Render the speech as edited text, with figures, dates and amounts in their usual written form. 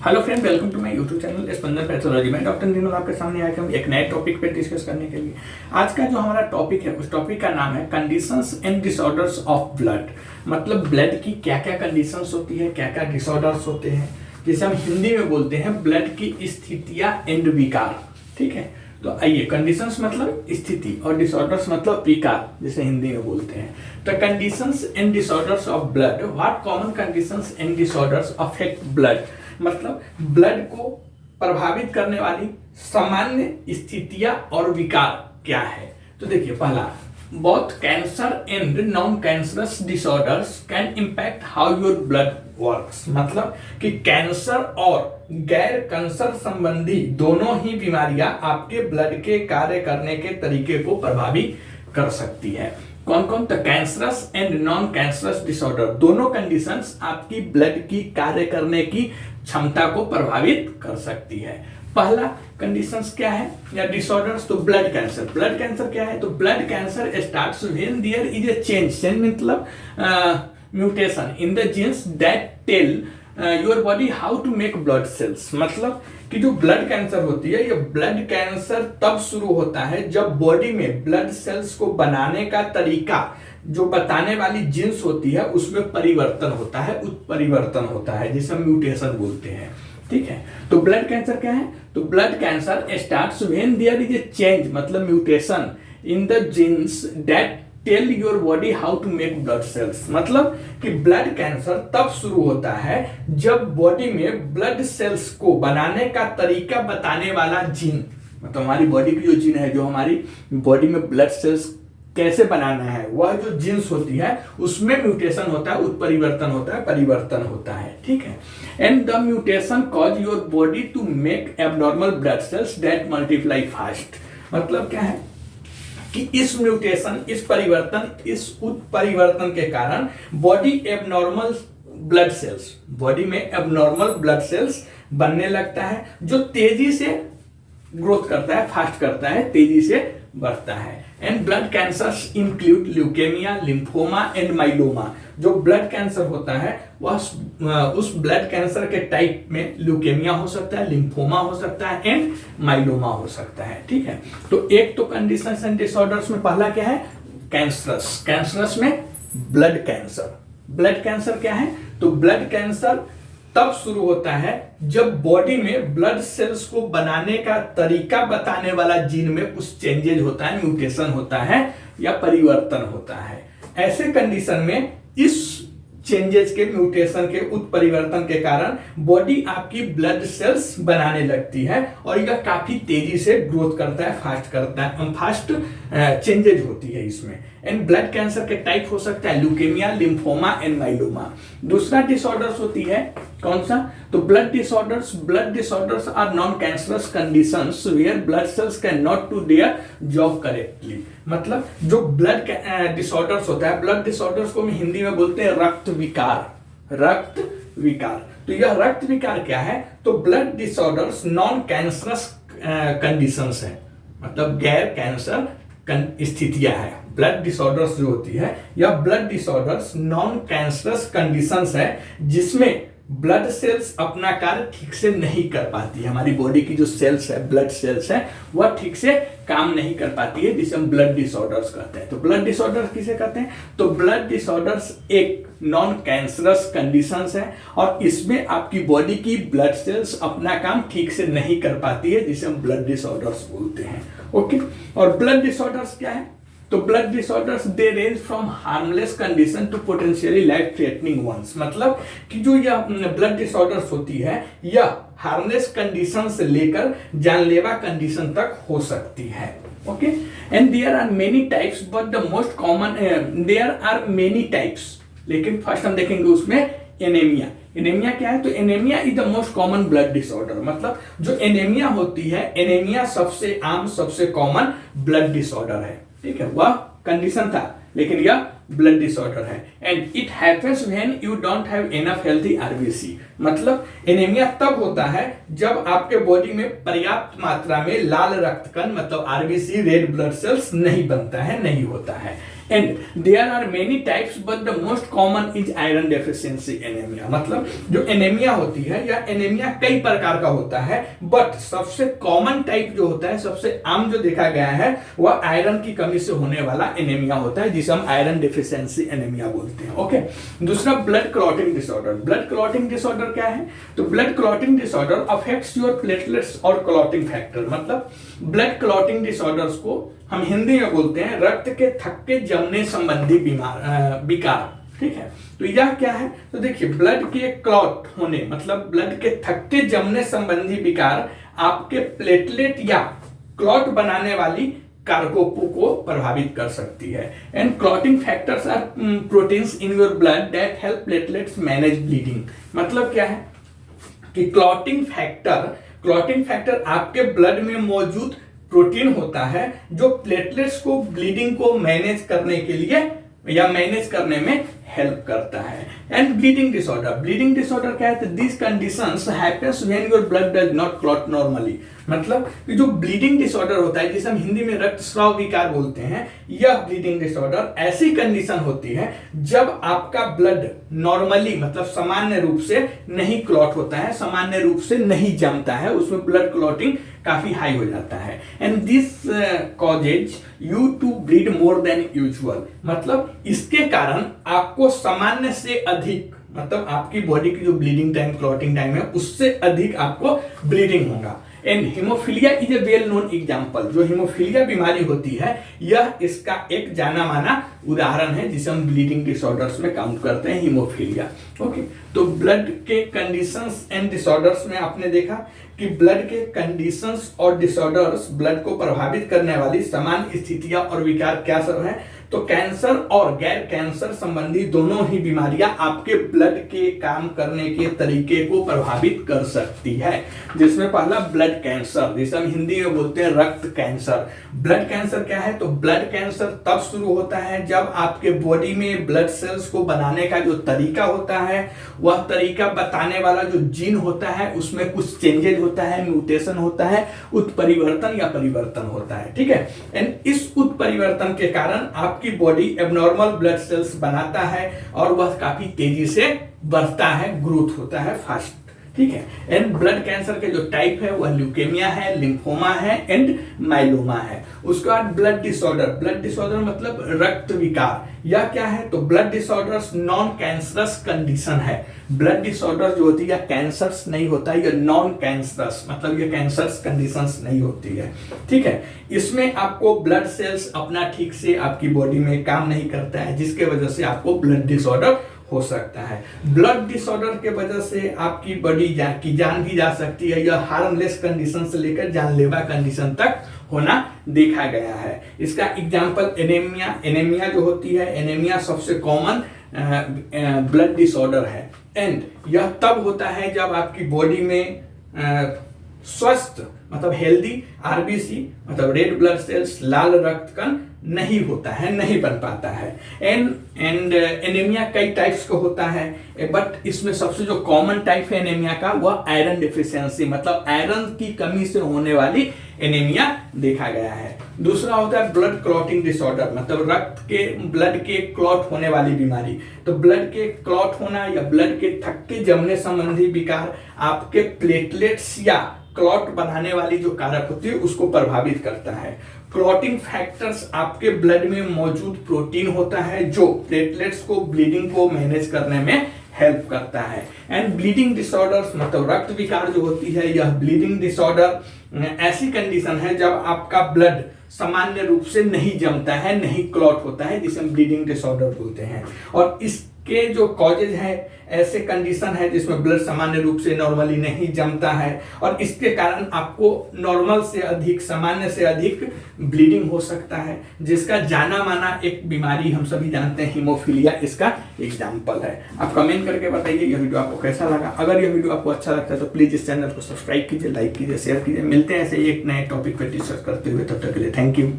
Hello friend, welcome to my YouTube channel Spandan pathology. मैं doctor Nirmal आपके सामने आया हूँ एक नए टॉपिक पे डिस्कस करने के लिए। आज का जो हमारा टॉपिक है उस टॉपिक का नाम है conditions and disorders of blood. मतलब ब्लड की क्या क्या कंडीशंस होती है, क्या क्या डिसऑर्डर्स होते हैं, जिसे हम हिंदी में बोलते हैं ब्लड की स्थितियां एंड विकार। ठीक है, तो आइए, कंडीशंस मतलब स्थिति और डिसऑर्डर्स मतलब विकार, जिसे हिंदी में बोलते हैं। तो conditions and disorders of blood, what common conditions and disorders affect blood. मतलब ब्लड को प्रभावित करने वाली सामान्य स्थितियां और विकार क्या है। तो देखिए, पहला, both cancer and non cancerous disorders can impact how your blood works. मतलब कि कैंसर और गैर कैंसर संबंधी दोनों ही बीमारियां आपके ब्लड के कार्य करने के तरीके को प्रभावित कर सकती है। कौन कौन? तो cancerous and non cancerous disorder, दोनों कंडीशंस आपकी ब्लड की कार्य करने की क्षमता को प्रभावित कर सकती है। पहला कंडीशंस क्या है या डिसऑर्डर्स? तो ब्लड कैंसर। ब्लड कैंसर क्या है? तो blood cancer starts when there is a change मतलब mutation in the genes that tell your body how to make blood cells. मतलब कि जो ब्लड कैंसर होती है, ये ब्लड कैंसर तब शुरू होता है जब बॉडी में ब्लड सेल्स को बनाने का तरीका जो बताने वाली जीन्स होती है उसमें परिवर्तन होता है, उत्परिवर्तन होता है, जिसे हम म्यूटेशन बोलते हैं। ठीक है, तो ब्लड कैंसर क्या है? तो blood cancer starts when there is a change मतलब mutation in the genes that tell your body how to make blood cells. मतलब कि ब्लड कैंसर तब शुरू होता है जब बॉडी में ब्लड सेल्स को बनाने का तरीका बताने वाला जीन, मतलब हमारी बॉडी की जो जीन है, जो हमारी बॉडी में ब्लड सेल्स कैसे बनाना है, वह जो जीन्स होती है उसमें म्यूटेशन होता है, उत्परिवर्तन होता है, परिवर्तन होता है। ठीक है, and the mutation cause your body to make abnormal blood cells that multiply fast. मतलब क्या है कि इस म्यूटेशन, इस परिवर्तन, इस उत्परिवर्तन के कारण body abnormal blood sales, body में एबनॉर्मल ब्लड सेल्स बनने लगता है, जो तेजी से ग्रोथ करता है, फास्ट करता है, तेजी से बढ़ता है। And blood cancers include leukaemia, lymphoma and myeloma. जो ब्लड कैंसर होता है वह उस ब्लड कैंसर के टाइप में ल्यूकेमिया हो सकता है, लिम्फोमा हो सकता है एंड माइलोमा हो सकता है। ठीक है, तो एक तो कंडीशंस एंड डिसऑर्डर्स में पहला क्या है? कैंसरस। कैंसरस में ब्लड कैंसर। ब्लड कैंसर क्या है? तो ब्लड कैंसर तब शुरू होता है जब बॉडी में ब्लड सेल्स को बनाने का तरीका बताने वाला जीन में कुछ चेंजेज होता है, म्यूटेशन होता है या परिवर्तन होता है। ऐसे कंडीशन में इस चेंजेस के, म्यूटेशन के, उत्परिवर्तन के कारण बॉडी आपकी ब्लड सेल्स बनाने लगती है और यह काफी तेजी से ग्रोथ करता है, फास्ट करता है, फास्ट चेंजेज होती है इसमें। एंड ब्लड कैंसर के टाइप हो सकता है ल्यूकेमिया, लिम्फोमा एंड माइलोमा। दूसरा डिसऑर्डर्स होती है कौन सा? तो blood disorders. Blood disorders are non cancerous conditions where blood cells can not do their job correctly. मतलब जो ब्लड डिसऑर्डर्स होता है, ब्लड डिसऑर्डर्स को हम हिंदी में बोलते हैं रक्त विकार। रक्त विकार, तो यह रक्त विकार क्या है? तो blood disorders non cancerous conditions है, मतलब गैर कैंसर स्थितियां है। ब्लड डिसऑर्डर्स जो होती है या blood disorders non cancerous conditions है जिसमें ब्लड सेल्स अपना कार्य ठीक से नहीं कर पाती है। हमारी बॉडी की जो सेल्स है, ब्लड सेल्स है, वह ठीक से काम नहीं कर पाती है, जिसे हम ब्लड डिसऑर्डर्स कहते हैं। तो ब्लड डिसऑर्डर्स किसे कहते हैं? तो ब्लड डिसऑर्डर्स एक नॉन कैंसरस कंडीशंस है और इसमें आपकी बॉडी की ब्लड सेल्स अपना काम ठीक से नहीं कर पाती है, जिसे हम ब्लड डिसऑर्डर्स बोलते हैं। ओके, और ब्लड डिसऑर्डर्स क्या है? तो blood disorders they range from harmless condition to potentially life threatening ones. मतलब कि जो यह ब्लड डिसऑर्डर्स होती है यह हार्मलेस कंडीशन से लेकर जानलेवा कंडीशन तक हो सकती है। Okay, and there are many types but the most common, there are many types, लेकिन फर्स्ट हम देखेंगे उसमें एनीमिया। एनीमिया क्या है? तो anaemia is the most common blood disorder. मतलब जो एनीमिया होती है, एनीमिया सबसे आम, सबसे कॉमन ब्लड डिसऑर्डर है। ठीक है, वह कंडीशन था लेकिन यह ब्लड डिसऑर्डर है। And it happens when you don't have enough healthy RBC. मतलब एनीमिया तब होता है जब आपके बॉडी में पर्याप्त मात्रा में लाल रक्त कण मतलब आरबीसी रेड ब्लड सेल्स नहीं बनता है, नहीं होता है। And there are many types but the most common is iron deficiency anaemia. मतलब जो एनीमिया होती है या एनीमिया कई प्रकार का होता है, बट सबसे कॉमन टाइप जो होता है, सबसे आम जो देखा गया है वह आयरन की कमी से होने वाला एनीमिया होता है, जिसे हम आयरन डेफिशिएंसी एनीमिया बोलते हैं। ओके, दूसरा blood clotting disorder. Blood clotting disorder क्या है? तो blood clotting disorder affects your platelets और क्लॉटिंग फैक्टर। मतलब ब्लड क्लॉटिंग डिसऑर्डर्स को हम हिंदी में बोलते हैं रक्त के थक्के जमने संबंधी विकार। ठीक है, तो यह क्या है? तो देखिए, ब्लड के क्लॉट होने मतलब ब्लड के थक्के जमने संबंधी विकार आपके प्लेटलेट या क्लॉट बनाने वाली कारकों को प्रभावित कर सकती है। And clotting factors are proteins in your blood that help platelets manage bleeding. मतलब क्या है कि क्लॉटिंग फैक्टर आपके ब्लड में मौजूद प्रोटीन होता है जो प्लेटलेट्स को ब्लीडिंग को मैनेज करने के लिए या मैनेज करने में हेल्प करता है। एंड ब्लीडिंग डिसऑर्डर क्या है? तो this conditions happens when your blood does not clot normally. मतलब जो ब्लीडिंग डिसऑर्डर होता है, जिसे हम हिंदी में रक्तस्राव विकार बोलते हैं, यह ब्लीडिंग डिसऑर्डर ऐसी कंडीशन होती है जब आपका ब्लड नॉर्मली मतलब सामान्य रूप से नहीं क्लॉट होता है, सामान्य रूप से नहीं जमता है, उसमें ब्लड क्लॉटिंग काफी हाई हो जाता है। And this causes you to bleed more than usual. मतलब इसके कारण आपको सामान्य से अधिक, मतलब आपकी बॉडी की जो ब्लीडिंग टाइम क्लॉटिंग टाइम है उससे अधिक आपको ब्लीडिंग होगा। And haemophilia is a well known example. जो हीमोफीलिया बीमारी होती है यह इसका एक जाना माना उदाहरण है जिसे हम ब्लीडिंग डिसऑर्डर्स में काउंट करते हैं, हीमोफीलिया। ओके, तो ब्लड के कंडीशंस एंड डिसऑर्डर्स में आपने देखा कि ब्लड के कंडीशंस और डिसऑर्डर्स ब्लड को प्रभावित करने वाली समान स्थितियां और विकार क्या सब है? तो कैंसर और गैर कैंसर संबंधी दोनों ही बीमारियां आपके ब्लड के काम करने के तरीके को प्रभावित कर सकती है, जिसमें पहला ब्लड कैंसर, जिसे हम हिंदी में बोलते हैं रक्त कैंसर। ब्लड कैंसर क्या है? तो ब्लड कैंसर तब शुरू होता है जब आपके बॉडी में ब्लड सेल्स को बनाने का जो तरीका होता है, वह तरीका बताने वाला जो जीन होता है उसमें कुछ चेंजेज होता है, म्यूटेशन होता है, उत्परिवर्तन या परिवर्तन होता है। ठीक है, एंड इस उत्परिवर्तन के कारण आपकी बॉडी एबनॉर्मल ब्लड सेल्स बनाता है और वह काफी तेजी से बढ़ता है, ग्रोथ होता है फास्ट। ठीक है, एंड ब्लड कैंसर के जो टाइप है वह ल्यूकेमिया है, लिम्फोमा है एंड माइलोमा है। उसके बाद ब्लड डिसऑर्डर मतलब रक्त विकार। यह क्या है? तो blood disorders non cancerous condition है। ब्लड डिसऑर्डर जो होती है कैंसर्स नहीं होता है, यह नॉन कैंसरस मतलब यह कैंसर्स कंडीशंस नहीं होती है। ठीक है, इसमें आपको ब्लड सेल्स अपना ठीक से आपकी बॉडी में काम नहीं करता है, जिसके वजह से आपको ब्लड डिसऑर्डर हो सकता है। ब्लड डिसऑर्डर के वजह से आपकी बॉडी की जान भी जा सकती है। यह हार्मलेस कंडीशन से लेकर जानलेवा कंडीशन तक होना देखा गया है। इसका एग्जांपल एनीमिया जो होती है, एनीमिया सबसे कॉमन ब्लड डिसऑर्डर है। एंड यह तब होता है जब आपकी बॉडी में स्वस्थ मतलब हेल्दी आरबीसी मतलब रेड ब्लड सेल्स लाल रक्त कण नहीं होता है, नहीं बन पाता है। एंड एनीमिया कई टाइप्स का होता है, बट इसमें सबसे जो कॉमन टाइप है एनीमिया का वह आयरन डेफिशिएंसी मतलब आयरन की कमी से होने वाली एनीमिया देखा गया है। दूसरा होता है ब्लड क्लॉटिंग डिसऑर्डर मतलब ब्लड के क्लॉट होने वाली बीमारी। तो ब्लड के क्लॉट होना या ब्लड के थक्के जमने संबंधी विकार आपके प्लेटलेट्स या क्लॉट बनाने वाली जो कारक होती है उसको प्रभावित करता है। क्लॉटिंग फैक्टर्स आपके ब्लड में मौजूद प्रोटीन होता है जो प्लेटलेट्स को ब्लीडिंग को मैनेज करने में हेल्प करता है। एंड ब्लीडिंग डिसऑर्डर्स मतलब रक्त विकार जो होती है, यह ब्लीडिंग डिसऑर्डर ऐसी कंडीशन है जब आपका ब्लड सामान्य रूप से नहीं जमता है, नहीं क्लॉट होता है, जिसे हम ब्लीडिंग डिसऑर्डर बोलते हैं। और इसके जो कॉजेज है ऐसे कंडीशन है जिसमें ब्लड सामान्य रूप से नॉर्मली नहीं जमता है और इसके कारण आपको नॉर्मल से अधिक सामान्य से अधिक ब्लीडिंग हो सकता है, जिसका जाना माना एक बीमारी हम सभी जानते हैं हीमोफीलिया इसका एग्जाम्पल है। आप कमेंट करके बताइए यह वीडियो आपको कैसा लगा। अगर यह वीडियो आपको अच्छा लगता है तो प्लीज इस चैनल को सब्सक्राइब कीजिए, लाइक कीजिए, शेयर कीजिए। मिलते हैं ऐसे एक नए टॉपिक पर डिस्कस करते हुए, तब तक के लिए थैंक यू।